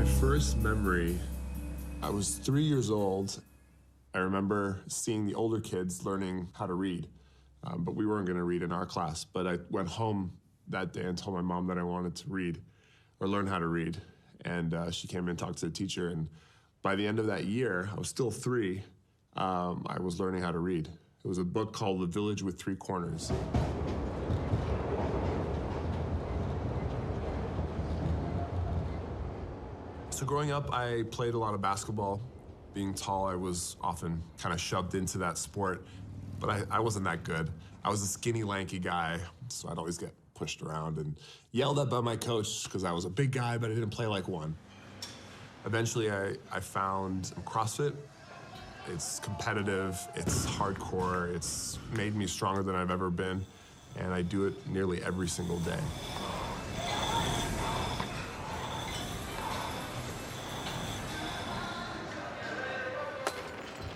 My first memory, I was 3 years old. I remember seeing the older kids learning how to read, but we weren't going to read in our class. But I went home that day and told my mom that I wanted to read or learn how to read. And she came in and talked to the teacher. And by the end of that year, I was still 3, I was learning how to read. It was a book called The Village with Three Corners. So growing up, I played a lot of basketball. Being tall, I was often kind of shoved into that sport, but I wasn't that good. I was a skinny, lanky guy, so I'd always get pushed around and yelled at by my coach because I was a big guy, but I didn't play like one. Eventually, I found CrossFit. It's competitive, it's hardcore, it's made me stronger than I've ever been, and I do it nearly every single day.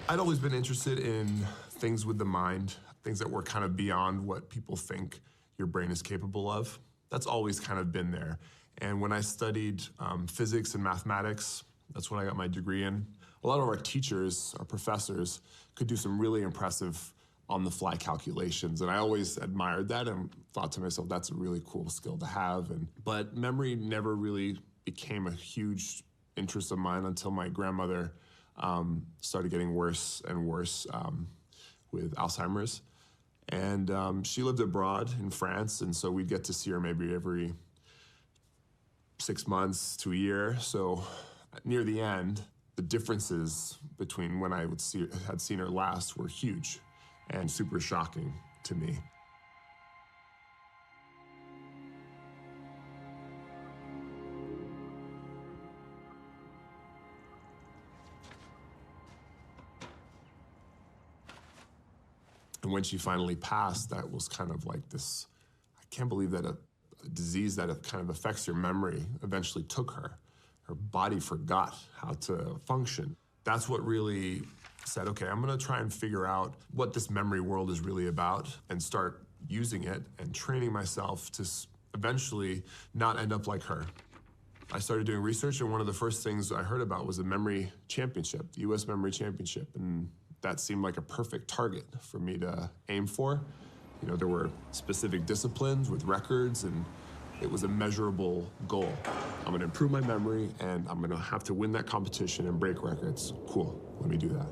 I'd always been interested in things with the mind, things that were kind of beyond what people think your brain is capable of. That's always kind of been there. And when I studied physics and mathematics, that's what I got my degree in. A lot of our teachers, our professors, could do some really impressive on-the-fly calculations. And I always admired that and thought to myself, that's a really cool skill to have. But memory never really became a huge interest of mine until my grandmother started getting worse and worse with Alzheimer's. And she lived abroad in France, and so we'd get to see her maybe every 6 months to a year. So near the end, the differences between when I had seen her last were huge and super shocking to me. And when she finally passed, that was kind of like this, I can't believe that a disease that kind of affects your memory eventually took her. Her body forgot how to function. That's what really said, okay, I'm gonna try and figure out what this memory world is really about and start using it and training myself to eventually not end up like her. I started doing research, and one of the first things I heard about was a memory championship, the US Memory Championship, and that seemed like a perfect target for me to aim for. You know, there were specific disciplines with records, and it was a measurable goal. I'm gonna improve my memory, and I'm gonna have to win that competition and break records. Cool, let me do that.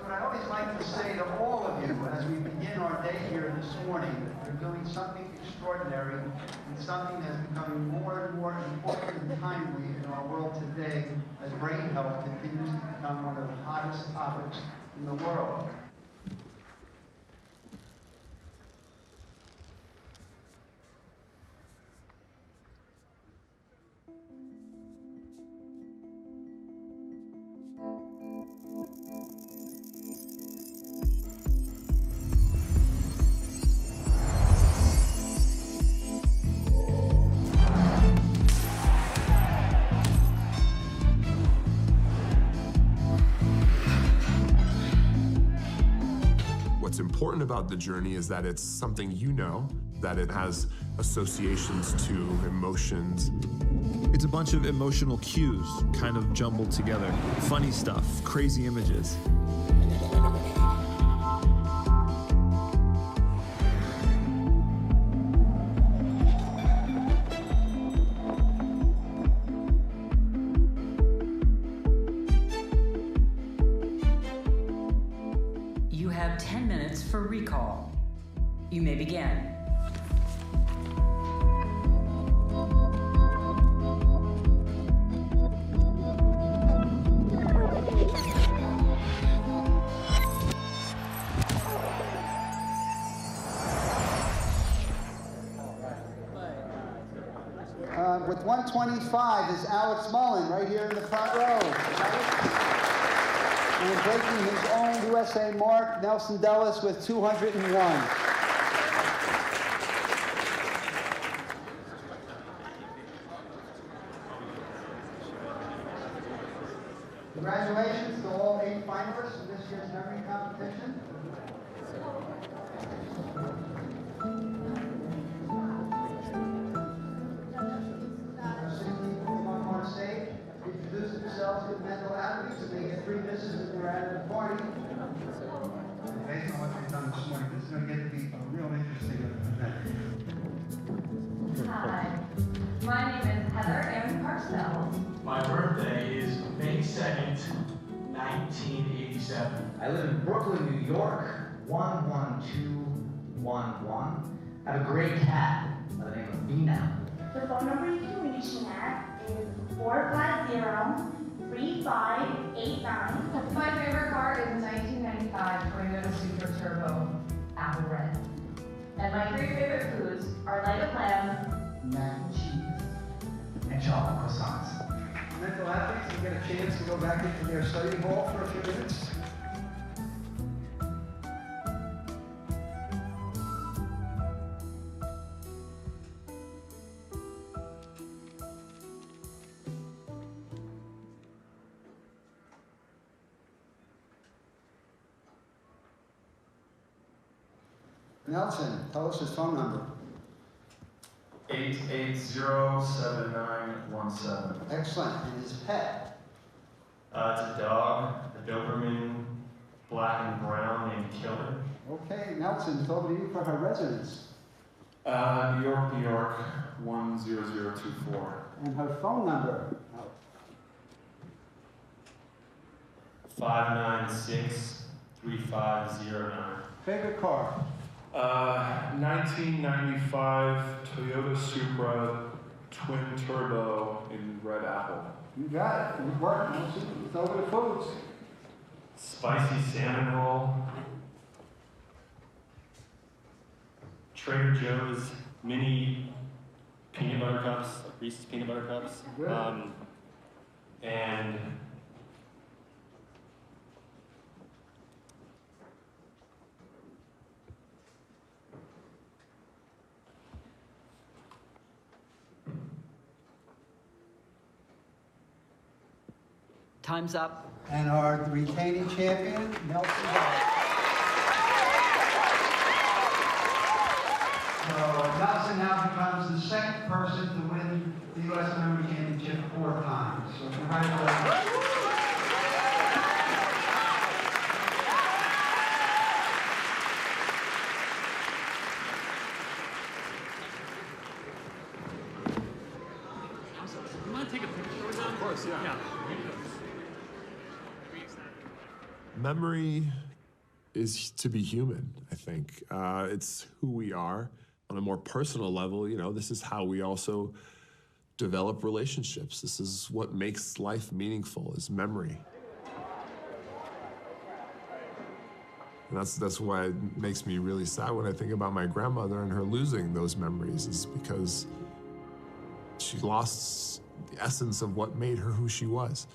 What I always like to say to all of you as we begin our day here this morning, that you're doing something extraordinary and something that's becoming more and more important and timely in our world today as brain health continues to become one of the hottest topics in the world. What's important about the journey is that it's something you know, that it has associations to emotions. It's a bunch of emotional cues, kind of jumbled together. Funny stuff, crazy images. You have 10 minutes for recall. You may begin. With 125 is Alex Mullen, right here in the front row. And breaking his own USA mark, Nelson Dellis with 201. Congratulations to all 8 finalists in this year's memory competition. 2nd, 1987. I live in Brooklyn, New York, 11211. I have a gray cat by the name of Vina. The phone number you can reach me at is 450-3589. My favorite car is a 1995 Toyota Supra Turbo Apple Red. And my three favorite foods are leg of lamb, mac and cheese, And chocolate croissants. Mental athletes can get a chance to go back into their study hall for a few minutes. Nelson, tell us his phone number. 880-7917. Excellent. And his pet? It's a dog, a Doberman, black and brown, named Killer. Okay, Nelson, it's over to you for her residence. New York, 10024. And her phone number? 596-3509. Favorite car? 1995 Toyota Supra twin turbo in red apple. You got it. Good work, Nelson. It's over to foods. Spicy salmon roll. Trader Joe's mini peanut butter cups, like Reese's peanut butter cups. Good. And Time's up. And our retaining champion, Nelson Dellis. So Nelson now becomes the second person to win the U.S. Memory Championship 4 times. So congratulations. You want to take a picture with them? Of course, yeah. Memory is to be human, I think. It's who we are. On a more personal level, you know, this is how we also develop relationships. This is what makes life meaningful, is memory. And that's why it makes me really sad when I think about my grandmother and her losing those memories, is because she lost the essence of what made her who she was.